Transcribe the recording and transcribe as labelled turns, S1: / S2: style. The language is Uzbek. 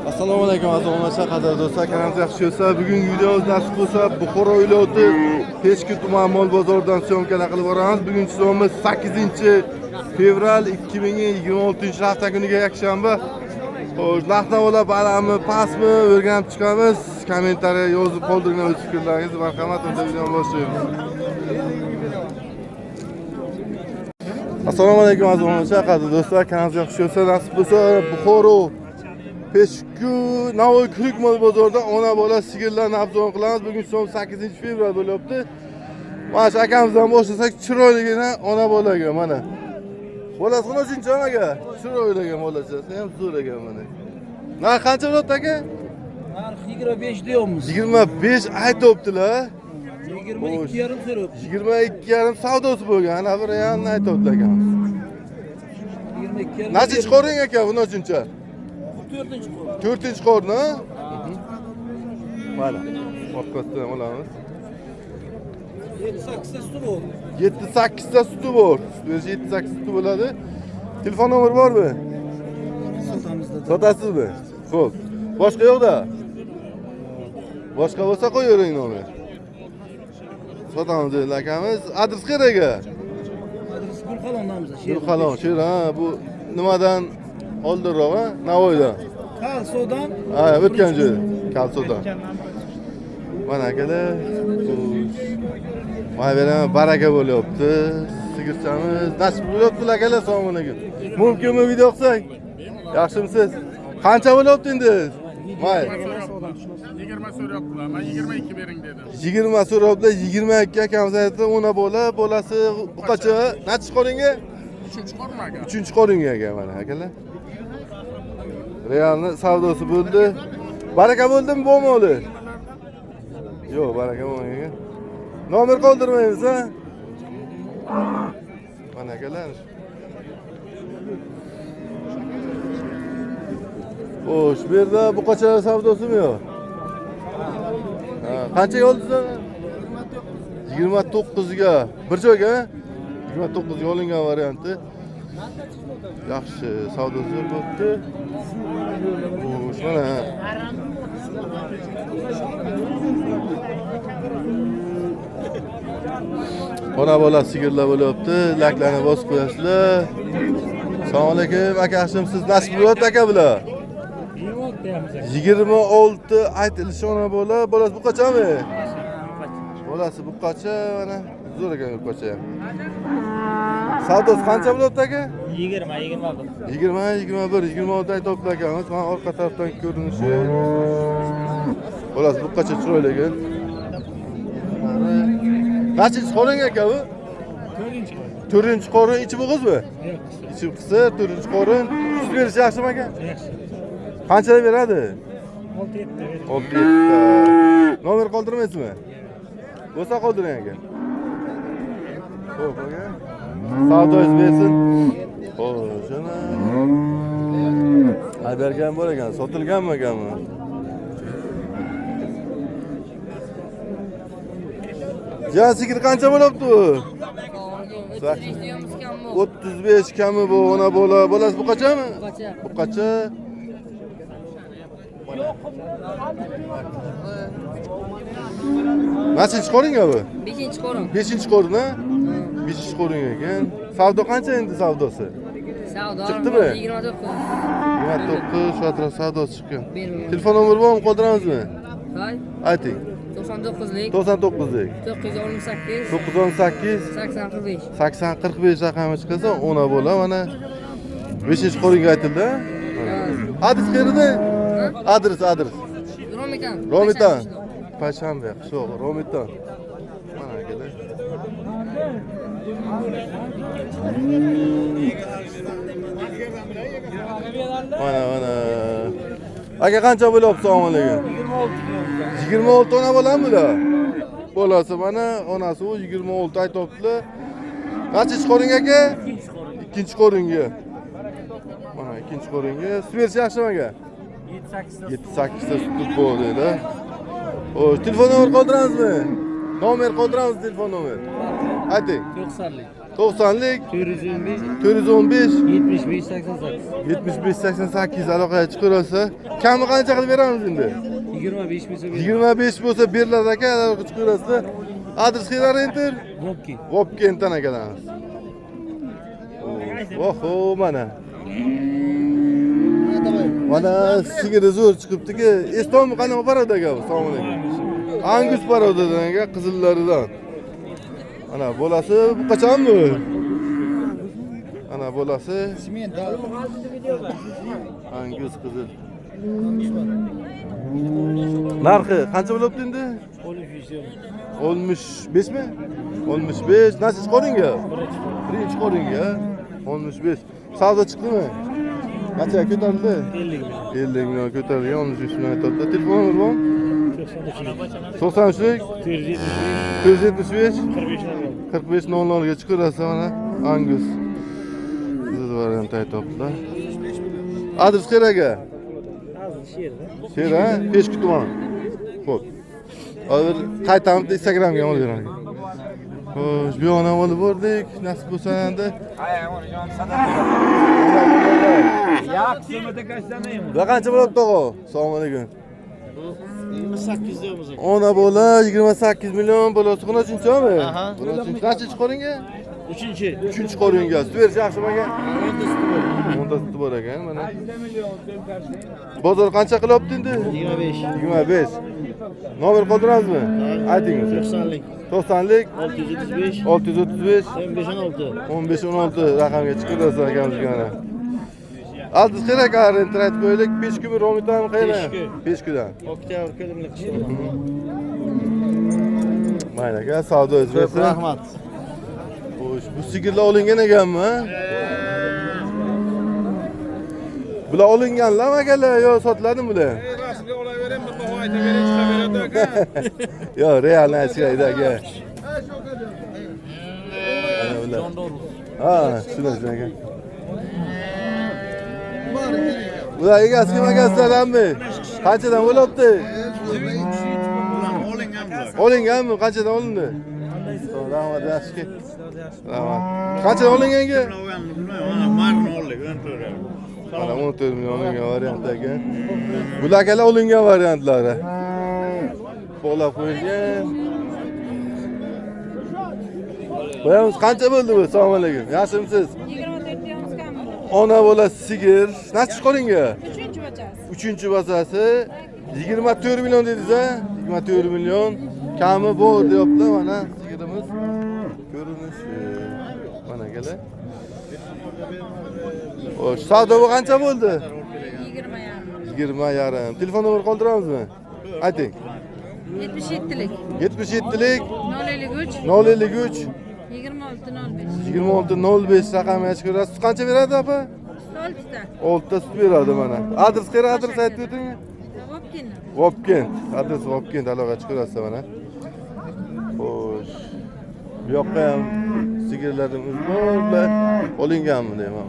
S1: Assalomu alaykum aziz qadrdon do'stlar, kanalimiz yaxshi bo'lsa, bugungi videomiz nasib bo'lsa Buxoro viloyati Peshku tuman mol bozoridan syomkalar qilib boramiz. Bugungi sonimiz 8-fevral 2026 hafta kuniga yakshanba. Xo'sh, Laxnavola balami, pastmi o'rganib chiqamiz. Kommentariya yozib qoldirgan o'z fikrlaringizni. Marhamat, unda videoni boshlaymiz. Assalomu alaykum aziz qadrdon do'stlar, kanalimiz yaxshi bo'lsa, nasib bo'lsa Buxoro Peshku Navoiy Kurik mol bozorida ona bola sigirlarni arzon qilamiz. Bugun son 8-fevral bo'lyapti. Mana shu akamizdan boshlasak, chiroyligina ona bolaga mana. Bolasi qancha aka? Chiroyliga bolachasi ham zo'r ekan mana. Narx qancha bo'lyapti aka?
S2: Narx 25 deyapmiz.
S1: 25 aytibdilar.
S2: 22,5 so'rab.
S1: 22,5 savdosi bo'lgan. Ana bir yanni aytibdilar akamiz.
S2: 22,5.
S1: Necha chiqaring aka buni uchuncha?
S2: 4-chi qo'l.
S1: 4-chi qorni. Mana. Orqasidan olamiz.
S2: 7-8 ta suti bor.
S1: 7-8 ta suti bor. 7-8 suti bo'ladi. Telefon nomeri bormi?
S2: Sotamizda.
S1: Sotasizmi? Xo'p. Boshqa yo'qda? Boshqa bo'lsa qo'yavering nomer. Sotamiz dedi akamiz. Adres qayerga?
S2: Adres Gulxalon nomimizda.
S1: Gulxalon, shu bu nimadan oldinroq, ha? Navoiydan.
S2: Kalsodan.
S1: Ha, o'tgan joy. Kalsodan. Mana akalar. Mana beraman baraka bo'lyapti. Sigirchamiz nasib bo'lyapti akalar, assalomu alaykum. Mumkinmi video qilsak? Yaxshimisiz? Qancha bo'lyapti endi? May.
S3: 20 so'rayaptilar. Men 22 bering dedim.
S1: 20 so'rablar, 22 akamiz aytdi, ona bola, bolasi buqacha. Nechi qoringa?
S3: 3-chi qormi aka?
S1: 3-chi qoringa aka mana akalar. Realni savdosi bo'ldi. Baraka bo'ldimi, bo'lmadi? Yo'q, baraka bo'lmagan. Nomer qoldirmaymiz, ha? Mana akalar. Xo'sh, bu yerda buqachalar savdosimi yo'q? Ha, qanchaga oldingizlar? 29 ga. Bir joyga? 29 ga olingan varianti. Yaxshi, savdosi bo'libdi. Xo'sh, mana. Ona bola sigirlar bo'lyapti. Laklarni bosib qo'yasizlar. Assalomu alaykum aka, yaxshimisiz? Nasib bo'lyapti aka bular? 26 aytilishi ona bola. Bolasi buqachami? Bolasi buqacha, mana zo'r ekan buqacha ham. Savdosi qancha bo'lyapti aka?
S2: 20, 21.
S1: 20, 21, 26 aytibdi akamiz. Mana orqa tarafdan ko'rinishi. Bolasi buqacha chiroyli ekan. Qancha qoring aka bu? 4-chi qorin, ichi bo'g'izmi? Yo'q. Ichi qisir, 4-chi qorin. Sut berish yaxshimi aka?
S2: Yaxshi.
S1: Qanchalar beradi?
S2: 6-7 ta.
S1: 6-7 ta. Nomer qoldirmaysizmi? Bo'lsa qoldiring aka. Xo'p aka. Savdoyingiz bersin. Xo'sh, ana. Bergan bor ekan, sotilganmi ekanmi? Jan sigir qancha bo'lyapti bu? 35 kami bu, ona bola. Bolasi buqachami? Buqacha. Nechinchi qoringa bu?
S4: 5-chi qorin.
S1: 5-chi qorin, ha? 5-chi qorin ekan. Savdo qancha endi savdosi?
S4: Savdo
S1: Chiqdimi?
S4: 29.
S1: 29 shu atrof savdosi chiqqan.
S4: Bermayman.
S1: Telefon nomeri bormi? Qoldiramizmi?
S4: Voy,
S1: Ayting.
S4: 99lik
S1: 99lik
S4: 918
S1: 918
S4: 8045.
S1: 8045 raqami chiqsa, ona bola mana 5-chi qoringa aytildi. Adres qayerda? Adres. Romitan. Payshanba, qishloq, Romitan. Mana akalar. Mana. Aka qancha bo'lyapti? Assalomu alaykum. 26 ona bolami bular? Bolasi mana, onasi u 26 aytibdilar. Qancha qoring aka? 2-chi qoringa. Mana 2-chi qoringa. Suverish yaxshimi aka? 7-8 ta sut bo'ldi. Xo'sh, telefon nomer qoldiramizmi? Nomer qoldiramiz, telefon nomer. Ayting.
S2: 90'lik.
S1: 90'lik
S2: 415
S1: 415
S2: 75 88.
S1: 75 88 aloqaga chiqarsa, kami qancha qilib beramiz endi?
S2: 25 bo'lsa
S1: 25 bo'lsa beriladi aka, aloqa chiqarsa. Adres Xilarentir,
S2: Vobki.
S1: Vobkendan akalarimiz. Oho, mana. Mana sigiri zo'r chiqibdi-ki, Estonmi qanaqa parada aka bu? Assalomu alaykum. Angus parodadan aka, qizillaridan. Ana bolasi bu qachonmi? Ana bolasi Angus qizil. Narxi qancha bo'libdi endi? 65 mi? 65. Nasıl çıkarınca? Birinci çıkarınca. 65. Savdo çıktı mı? Kaça kötürdü? 50 milyon kötürdü. Yalnız üstüne tuttu. Telefon var mı? 93 475 45 00'ga çıkarsa bana Angus. Kızıl variant topla. Adres nereye? Şehir ha? Peşki tuman. Xo'p. Hozir qaytamiz Instagramga olib beraman. Xo'sh, bu yoqdan olib bordik. Nasib bo'lsa endi. Va qancha bo'lib tog'o? Assalomu alaykum.
S2: 28 diyoruz.
S1: Ona bola 28 milyon bolasi qana uchinchimi? Buni uchinchi qancha chiqaringa?
S2: 3-chi.
S1: 3-chi qo'ringa. Super yaxshi menga. 10 bor ekan mana. Bozor qancha qilyapti endi?
S2: 25.
S1: 25. Nomer qoldiramizmi? Aytingiz.
S2: 90'lik.
S1: 90'lik
S2: 635
S1: 635
S2: 15 16.
S1: 15-16 raqamga chiqarsa akamizga mana. Adres kerak rentrat qo'ylik 5 kun romitan qayerdan? 5 kundan.
S2: Oktyabr kelimlik qishloq.
S1: Mayli aka, savdo o'zbekisi.
S2: Rahmat.
S1: Xo'sh, bu sigirlar olingan ekanmi? Bular olinganlarmi akalar yo sotiladimi bular?
S3: Rasmga olaverem, bir baho aytaverem, chiqaveradi aka.
S1: Yo, realni aytishaydi aka. Ana bular. Ha, shunday aka. Bular egasi kim akasilarmi? Qanchadan bo'lyapti? Olinganmi? Qanchadan olindi? Rahmat, yaxshi. Rahmat. Qanchadan olinganga? Mana 14 milyon olingan variant ekan. Bular akalar olingan variantlari. Qo'lab qo'yilgan. Qo'yamiz qancha bo'ldi bu? Assalomu alaykum. Yaxshimisiz?
S5: 24 diyoruz kamı.
S1: Ona bola sigir. Necha chiqaringa?
S5: 3-cü bacası.
S1: 3-chi basasi 24 milyon dedingiz ha? 24 milyon. Kami bor deyaptilar mana sigirimiz. Ko'rinishi. Mana kelar. Xo'sh, savdo bu qancha bo'ldi?
S5: 20 yarım.
S1: 20 yarim. Telefon nomer qoldiramizmi? Ayting.
S5: 77'lik.
S1: 77'lik
S5: 053
S1: 053
S5: 26 05.
S1: 26 05 raqamga chiqarasiz. Qancha beradi apa?
S5: 6'da.
S1: 6 ta sut beradi mana. Adres qayerda? Adres aytib o'ting.
S5: Vobkina.
S1: Vobkent. Adres Vobkent aloqa chiqarasiz mana. Xo'sh. Bu yoqqa ham sigirlarimiz bor. Olinganmi deyman.